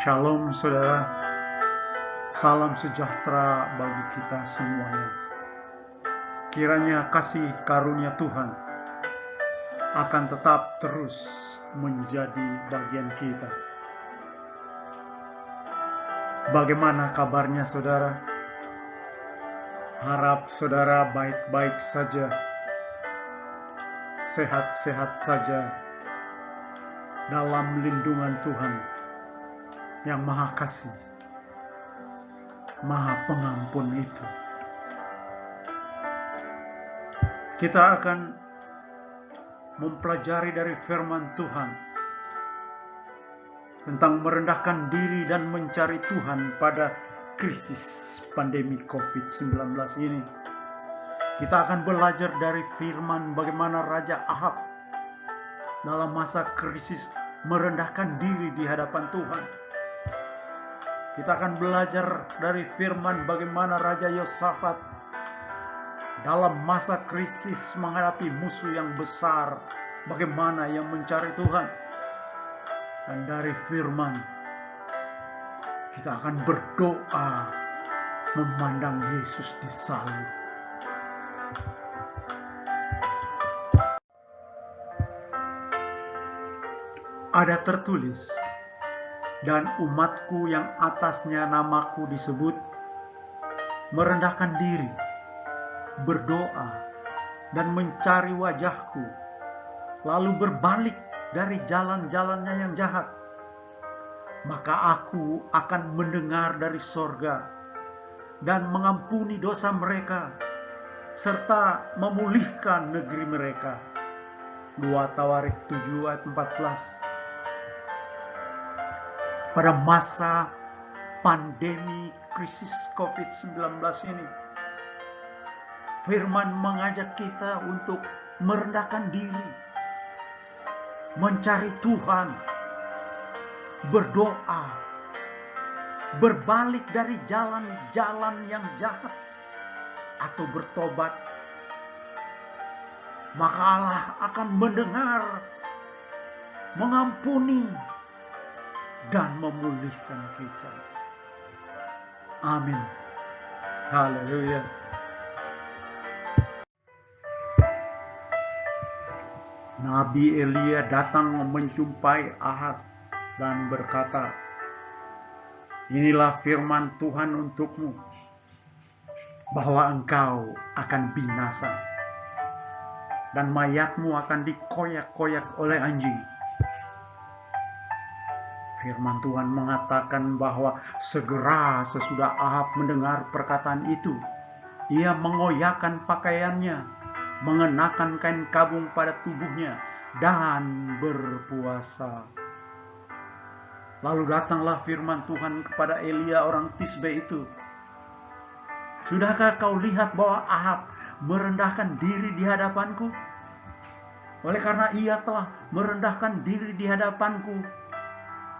Shalom saudara, salam sejahtera bagi kita semuanya. Kiranya kasih karunia Tuhan akan tetap terus menjadi bagian kita. Bagaimana kabarnya saudara? Harap saudara baik-baik saja, sehat-sehat saja dalam lindungan Tuhan yang Maha Kasih, Maha Pengampun itu. Kita akan mempelajari dari firman Tuhan tentang merendahkan diri dan mencari Tuhan pada krisis pandemi COVID-19 ini. Kita akan belajar dari firman bagaimana Raja Ahab dalam masa krisis merendahkan diri di hadapan Tuhan. Kita akan belajar dari firman bagaimana Raja Yosafat dalam masa krisis menghadapi musuh yang besar, bagaimana yang mencari Tuhan. Dan dari firman kita akan berdoa memandang Yesus disalib. Ada tertulis, dan umatku yang atasnya namaku disebut, merendahkan diri, berdoa, dan mencari wajahku, lalu berbalik dari jalan-jalannya yang jahat. Maka aku akan mendengar dari sorga dan mengampuni dosa mereka, serta memulihkan negeri mereka. 2 Tawarik 7 ayat 14. Pada masa pandemi krisis COVID-19 ini, firman mengajak kita untuk merendahkan diri, mencari Tuhan, berdoa, berbalik dari jalan-jalan yang jahat, atau bertobat. Maka Allah akan mendengar, mengampuni, dan memulihkan kita. Amin. Haleluya. Nabi Elia datang menjumpai Ahab dan berkata, inilah firman Tuhan untukmu, bahwa engkau akan binasa, dan mayatmu akan dikoyak-koyak oleh anjing. Firman Tuhan mengatakan bahwa segera sesudah Ahab mendengar perkataan itu, ia mengoyakkan pakaiannya, mengenakan kain kabung pada tubuhnya, dan berpuasa. Lalu datanglah firman Tuhan kepada Elia orang Tisbe itu. Sudahkah kau lihat bahwa Ahab merendahkan diri di hadapanku? Oleh karena ia telah merendahkan diri di hadapanku,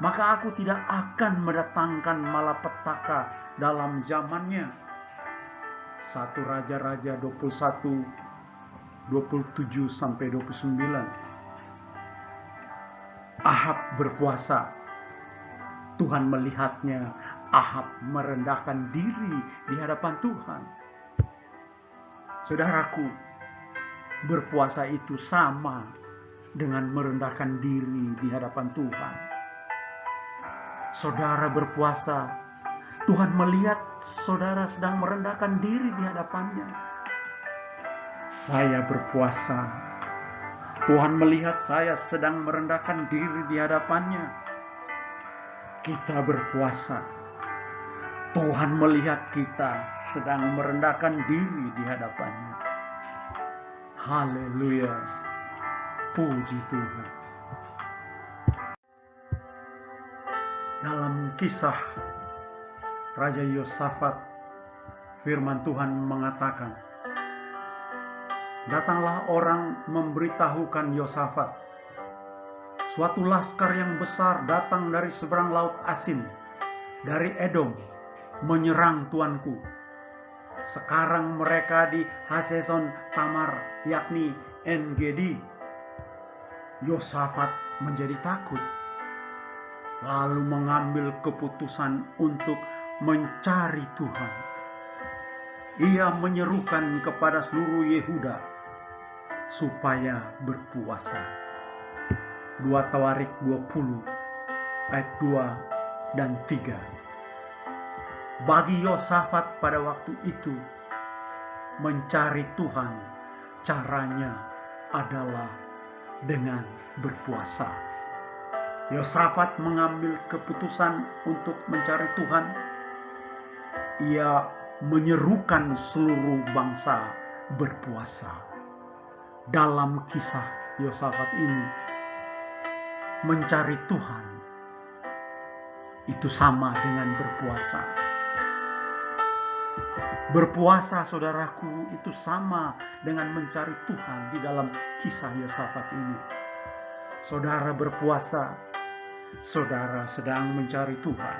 maka aku tidak akan mendatangkan malapetaka dalam zamannya. 1 Raja-Raja 21, 27 sampai 29. Ahab berpuasa. Tuhan melihatnya, Ahab merendahkan diri di hadapan Tuhan. Saudaraku, berpuasa itu sama dengan merendahkan diri di hadapan Tuhan. Saudara berpuasa, Tuhan melihat saudara sedang merendahkan diri di hadapannya. Saya berpuasa, Tuhan melihat saya sedang merendahkan diri di hadapannya. Kita berpuasa, Tuhan melihat kita sedang merendahkan diri di hadapannya. Haleluya, puji Tuhan. Dalam kisah Raja Yosafat, firman Tuhan mengatakan, datanglah orang memberitahukan Yosafat, suatu laskar yang besar datang dari seberang laut Asin, dari Edom, menyerang tuanku. Sekarang mereka di Haseson Tamar, yakni En-Gedi. Yosafat menjadi takut. lalu mengambil keputusan untuk mencari Tuhan. Ia menyerukan kepada seluruh Yehuda supaya berpuasa. 2 Tawarik 20 ayat 2 dan 3. Bagi Yosafat pada waktu itu, mencari Tuhan caranya adalah dengan berpuasa. Yosafat mengambil keputusan untuk mencari Tuhan. Ia menyerukan seluruh bangsa berpuasa. Dalam kisah Yosafat ini, mencari Tuhan itu sama dengan berpuasa. Berpuasa, saudaraku, itu sama dengan mencari Tuhan di dalam kisah Yosafat ini. Saudara berpuasa, saudara sedang mencari Tuhan.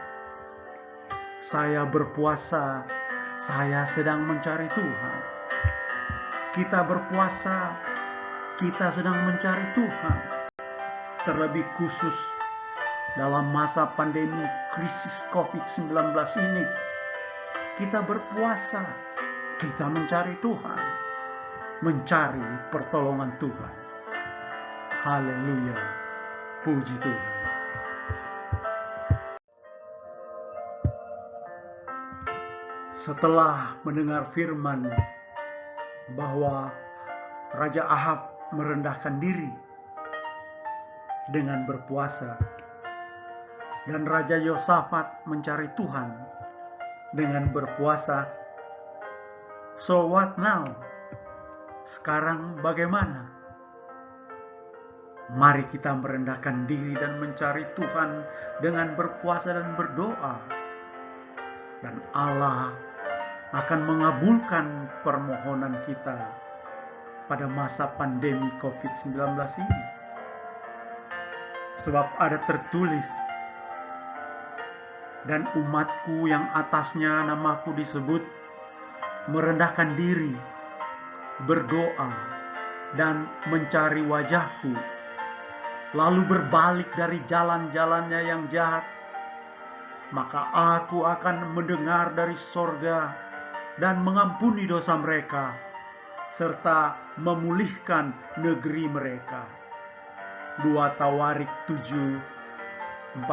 Saya berpuasa, saya sedang mencari Tuhan. Kita berpuasa, kita sedang mencari Tuhan. Terlebih khusus dalam masa pandemi krisis COVID-19 ini, kita berpuasa, kita mencari Tuhan, mencari pertolongan Tuhan. Haleluya, puji Tuhan. Setelah mendengar firman bahwa Raja Ahab merendahkan diri dengan berpuasa, dan Raja Yosafat mencari Tuhan dengan berpuasa, so what now? Sekarang bagaimana? Mari kita merendahkan diri dan mencari Tuhan dengan berpuasa dan berdoa, dan Allah akan mengabulkan permohonan kita pada masa pandemi COVID-19 ini. Sebab ada tertulis, dan umatku yang atasnya namaku disebut merendahkan diri, berdoa, dan mencari wajahku, lalu berbalik dari jalan-jalannya yang jahat, maka aku akan mendengar dari sorga dan mengampuni dosa mereka, serta memulihkan negeri mereka. 2 Tawarik 7:14.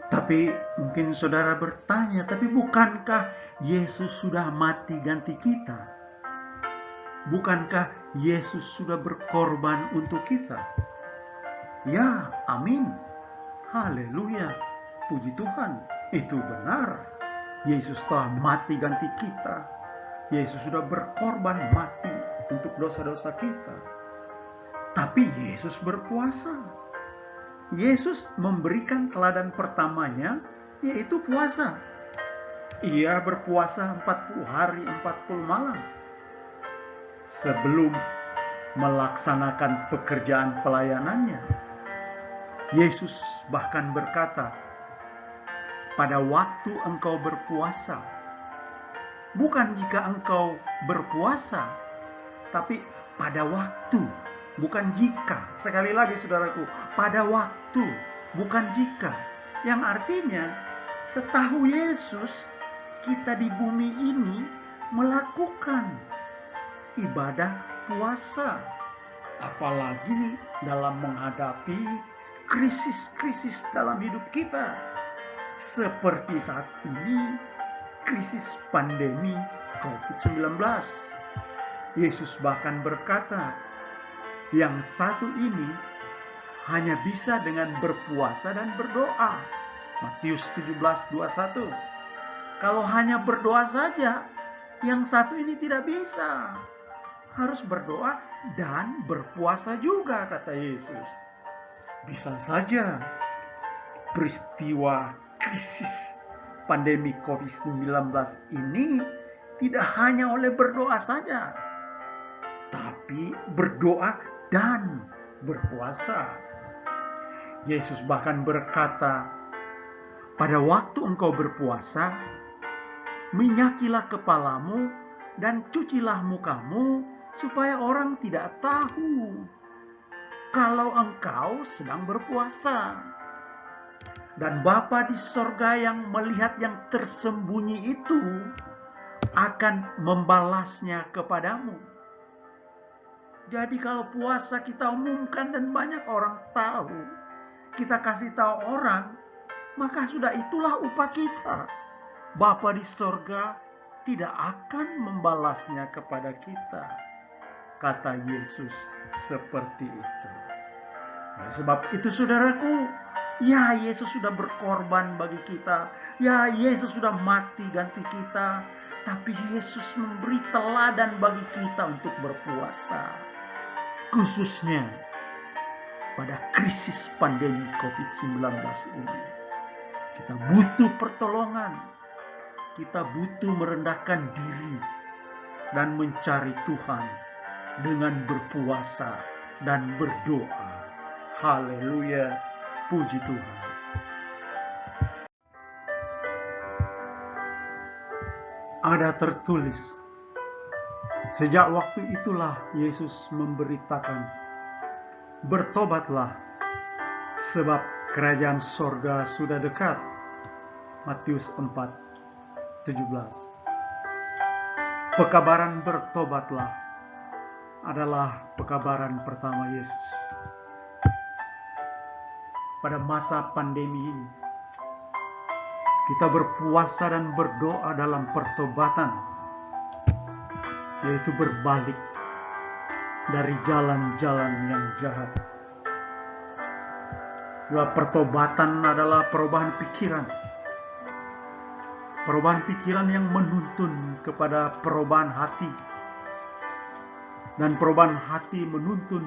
Tapi mungkin saudara bertanya, tapi bukankah Yesus sudah mati ganti kita? Bukankah Yesus sudah berkorban untuk kita? Ya, amin. Haleluya, puji Tuhan. Itu benar. Yesus telah mati ganti kita. Yesus sudah berkorban mati untuk dosa-dosa kita. Tapi Yesus berpuasa. Yesus memberikan teladan pertamanya, yaitu puasa. Ia berpuasa 40 hari 40 malam sebelum melaksanakan pekerjaan pelayanannya. Yesus bahkan berkata, pada waktu engkau berpuasa, bukan jika engkau berpuasa, tapi pada waktu, bukan jika. Sekali lagi saudaraku, pada waktu, bukan jika. Yang artinya, setahu Yesus, kita di bumi ini melakukan ibadah puasa. Apalagi dalam menghadapi krisis-krisis dalam hidup kita. Seperti saat ini, krisis pandemi COVID-19. Yesus bahkan berkata, yang satu ini hanya bisa dengan berpuasa dan berdoa. Matius 17:21. Kalau hanya berdoa saja, yang satu ini tidak bisa. Harus berdoa dan berpuasa juga, kata Yesus. Bisa saja peristiwa krisis pandemi COVID-19 ini tidak hanya oleh berdoa saja, tapi berdoa dan berpuasa. Yesus bahkan berkata, pada waktu engkau berpuasa, minyakilah kepalamu dan cucilah mukamu, supaya orang tidak tahu kalau engkau sedang berpuasa. Dan Bapa di sorga yang melihat yang tersembunyi itu akan membalasnya kepadamu. Jadi kalau puasa kita umumkan dan banyak orang tahu, kita kasih tahu orang, maka sudah itulah upah kita. Bapa di sorga tidak akan membalasnya kepada kita. Kata Yesus seperti itu. Nah, sebab itu saudaraku, ya Yesus sudah berkorban bagi kita. Ya Yesus sudah mati ganti kita. Tapi Yesus memberi teladan bagi kita untuk berpuasa. Khususnya pada krisis pandemi COVID-19 ini. Kita butuh pertolongan. Kita butuh merendahkan diri dan mencari Tuhan dengan berpuasa dan berdoa. Haleluya, puji Tuhan. Ada tertulis, sejak waktu itulah Yesus memberitakan, bertobatlah, sebab kerajaan sorga sudah dekat. Matius 4:17. Pekabaran bertobatlah adalah pekabaran pertama Yesus. Pada masa pandemi ini, kita berpuasa dan berdoa dalam pertobatan, yaitu berbalik dari jalan-jalan yang jahat. Pertobatan adalah perubahan pikiran. Perubahan pikiran yang menuntun kepada perubahan hati. Dan perubahan hati menuntun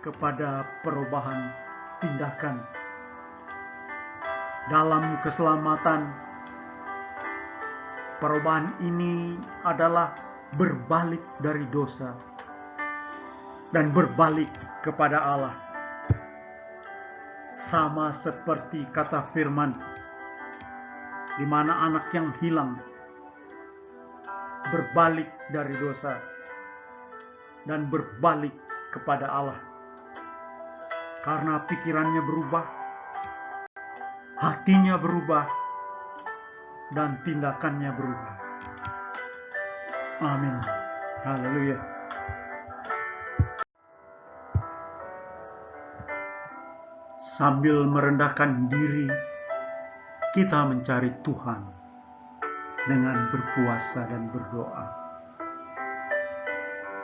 kepada perubahan tindakan. Dalam keselamatan, perubahan ini adalah berbalik dari dosa dan berbalik kepada Allah. Sama seperti kata firman, di mana anak yang hilang berbalik dari dosa dan berbalik kepada Allah. Karena pikirannya berubah, hatinya berubah, dan tindakannya berubah. Amin. Haleluya. Sambil merendahkan diri, kita mencari Tuhan dengan berpuasa dan berdoa.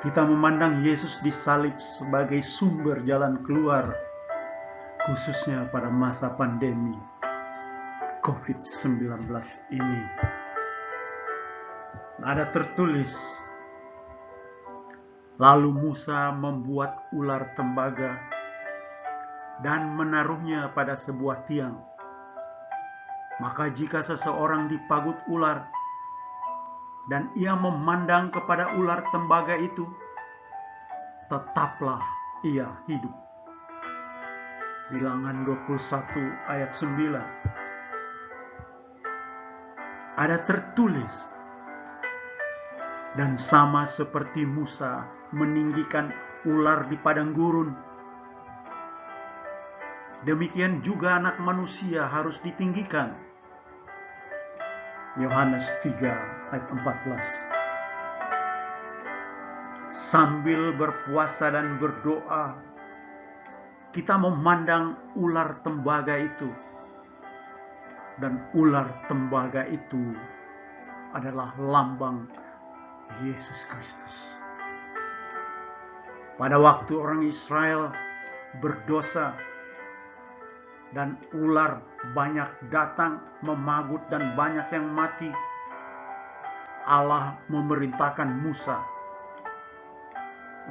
Kita memandang Yesus disalib sebagai sumber jalan keluar, khususnya pada masa pandemi COVID-19 ini. Ada tertulis, lalu Musa membuat ular tembaga dan menaruhnya pada sebuah tiang. Maka jika seseorang dipagut ular dan ia memandang kepada ular tembaga itu, tetaplah ia hidup. Bilangan 21 ayat 9. Ada tertulis, dan sama seperti Musa meninggikan ular di padang gurun, demikian juga anak manusia harus ditinggikan. Yohanes 3 ayat 14. Sambil berpuasa dan berdoa, kita memandang ular tembaga itu. Dan ular tembaga itu adalah lambang Yesus Kristus. Pada waktu orang Israel berdosa dan ular banyak datang memagut dan banyak yang mati, Allah memerintahkan Musa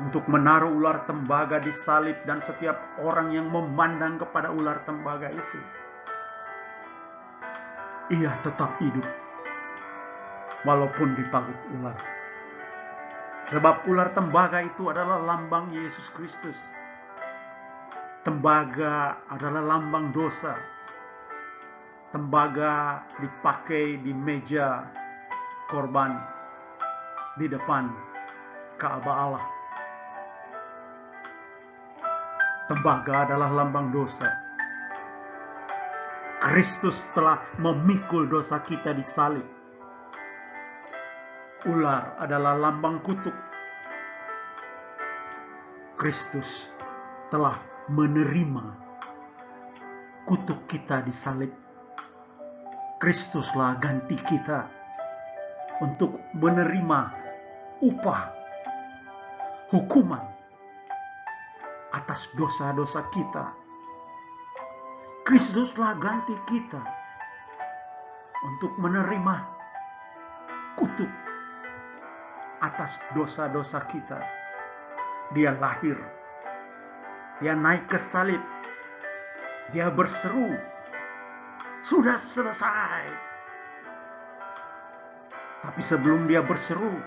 untuk menaruh ular tembaga di salib, dan setiap orang yang memandang kepada ular tembaga itu, ia tetap hidup walaupun dipagut ular. Sebab ular tembaga itu adalah lambang Yesus Kristus. Tembaga adalah lambang dosa. Tembaga dipakai di meja korban di depan Ka'bah Allah. Tembaga adalah lambang dosa. Kristus telah memikul dosa kita di salib. Ular adalah lambang kutuk. Kristus telah menerima kutuk kita di salib. Kristuslah ganti kita untuk menerima upah hukuman atas dosa-dosa kita. Kristuslah ganti kita untuk menerima kutuk atas dosa-dosa kita. Dia lahir, dia naik ke salib, dia berseru, sudah selesai. Tapi sebelum dia berseru,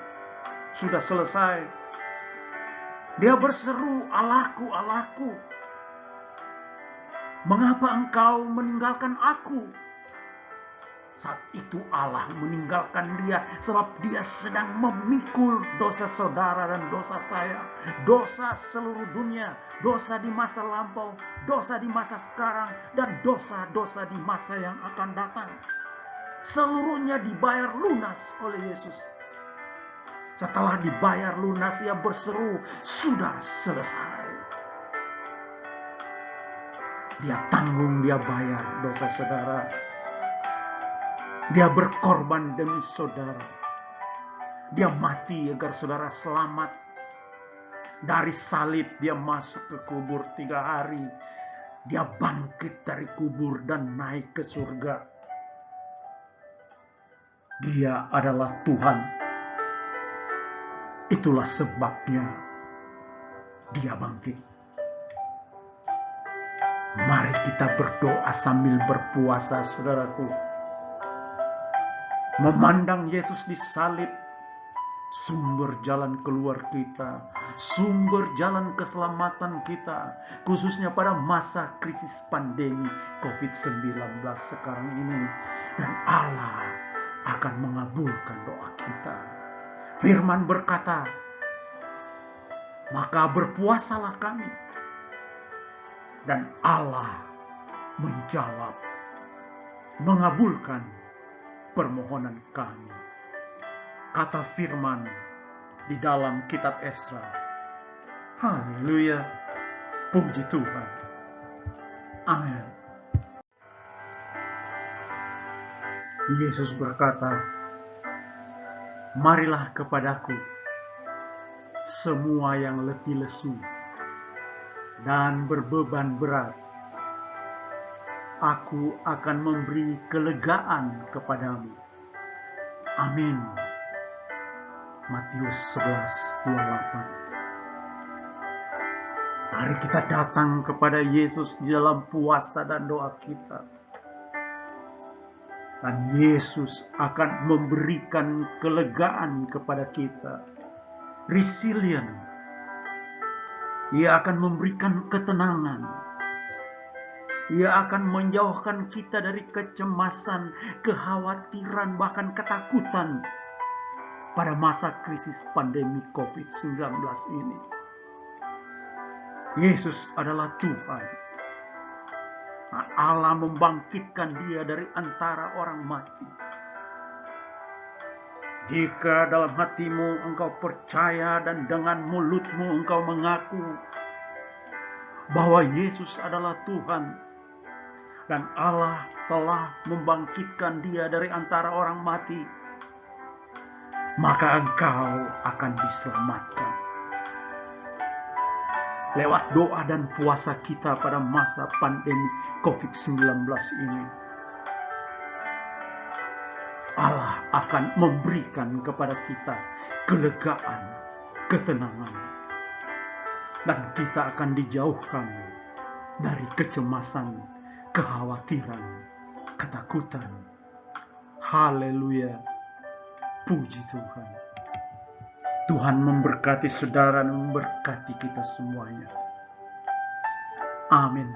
sudah selesai, dia berseru, Allahku, Allahku, mengapa engkau meninggalkan aku? Saat itu Allah meninggalkan dia sebab dia sedang memikul dosa saudara dan dosa saya. Dosa seluruh dunia, dosa di masa lampau, dosa di masa sekarang, dan dosa-dosa di masa yang akan datang. Seluruhnya dibayar lunas oleh Yesus. Setelah dibayar lunas, ia berseru, sudah selesai. Dia tanggung, dia bayar dosa saudara. Dia berkorban demi saudara. Dia mati agar saudara selamat. Dari salib dia masuk ke kubur 3 hari. Dia bangkit dari kubur dan naik ke surga. Dia adalah Tuhan. Itulah sebabnya dia bangkit. Mari kita berdoa sambil berpuasa, saudaraku. Memandang Yesus disalib, sumber jalan keluar kita, sumber jalan keselamatan kita, khususnya pada masa krisis pandemi COVID-19 sekarang ini. Dan Allah akan mengabulkan doa kita. Firman berkata, maka berpuasalah kami. Dan Allah menjawab, mengabulkan permohonan kami. Kata firman di dalam kitab Esra. Haleluya. Puji Tuhan. Amin. Yesus berkata, marilah kepadaku semua yang letih lesu dan berbeban berat. Aku akan memberi kelegaan kepadamu. Amin. Matius 11:28. Mari kita datang kepada Yesus di dalam puasa dan doa kita. Dan Yesus akan memberikan kelegaan kepada kita. Resilient. Ia akan memberikan ketenangan. Ia akan menjauhkan kita dari kecemasan, kekhawatiran, bahkan ketakutan pada masa krisis pandemi COVID-19 ini. Yesus adalah Tuhan. Allah membangkitkan dia dari antara orang mati. Jika dalam hatimu engkau percaya dan dengan mulutmu engkau mengaku bahwa Yesus adalah Tuhan, dan Allah telah membangkitkan dia dari antara orang mati, maka engkau akan diselamatkan. Lewat doa dan puasa kita pada masa pandemi COVID-19 ini, Allah akan memberikan kepada kita kelegaan, ketenangan, dan kita akan dijauhkan dari kecemasan, kekhawatiran, ketakutan. Haleluya. Puji Tuhan. Tuhan memberkati saudara dan memberkati kita semuanya. Amin.